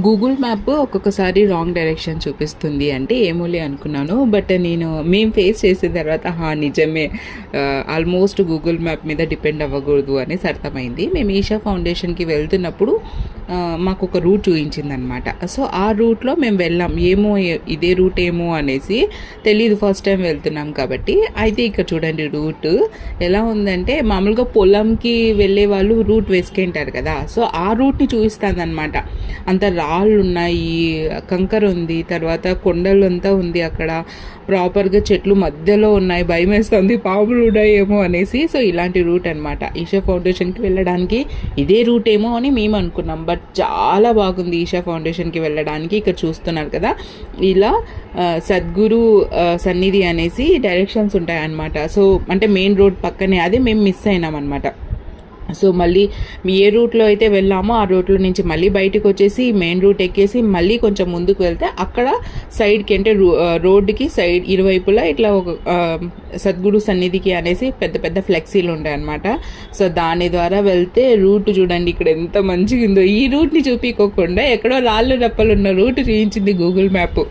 Google map ఒక్కొక్కసారి wrong direction చూపిస్తుంది అంటే ఏమోలే అనుకున్నాను. బట్ మేము ఫేస్ చేసిన తర్వాత నిజమే, ఆల్మోస్ట్ గూగుల్ మ్యాప్ మీద డిపెండ్ అవ్వకూడదు అనేసి అర్థమైంది. మేము ఈషా ఫౌండేషన్కి వెళ్తున్నప్పుడు మాకు ఒక రూట్ చూపించిందనమాట. సో ఆ రూట్లో మేము వెళ్ళాం. ఏమో ఇదే రూట్ ఏమో అనేసి తెలీదు, ఫస్ట్ టైం వెళ్తున్నాం కాబట్టి. అయితే ఇక్కడ చూడండి రూట్ ఎలా ఉందంటే, మామూలుగా పొలంకి వెళ్ళే వాళ్ళు రూట్ వేసుకుంటారు కదా, సో ఆ రూట్ని చూపిస్తుంది అనమాట. అంత రాళ్ళు ఉన్నాయి, కంకర ఉంది, తర్వాత కొండలు అంతా ఉంది, అక్కడ ప్రాపర్గా చెట్లు మధ్యలో ఉన్నాయి, భయం వేస్తుంది పాములు ఉన్నాయేమో అనేసి. సో ఇలాంటి రూట్ అనమాట. ఈషా ఫౌండేషన్కి వెళ్ళడానికి ఇదే రూట్ ఏమో అని మేము అనుకున్నాం. బట్ చాలా బాగుంది ఈషా ఫౌండేషన్కి వెళ్ళడానికి. ఇక్కడ చూస్తున్నారు కదా, ఇలా సద్గురు సన్నిధి అనేసి డైరెక్షన్స్ ఉంటాయి అన్నమాట. సో అంటే మెయిన్ రోడ్ పక్కనే, అదే మేము మిస్ అయినాం అనమాట. సో మళ్ళీ ఏ రూట్లో అయితే వెళ్ళామో ఆ రూట్లో నుంచి మళ్ళీ బయటకు వచ్చేసి మెయిన్ రూట్ ఎక్కేసి మళ్ళీ కొంచెం ముందుకు వెళ్తే అక్కడ సైడ్కి అంటే రోడ్డుకి సైడ్ ఇరువైపులా ఇట్లా ఒక సద్గురు సన్నిధికి అనేసి పెద్ద పెద్ద ఫ్లెక్సీలు ఉంటాయి అన్నమాట. సో దాని ద్వారా వెళ్తే రూట్ చూడండి ఇక్కడ ఎంత మంచిగా ఉందో. ఈ రూట్ని చూపించకుండా ఎక్కడో రాళ్ళు రప్పలు ఉన్న రూట్ చూపించింది గూగుల్ మ్యాప్.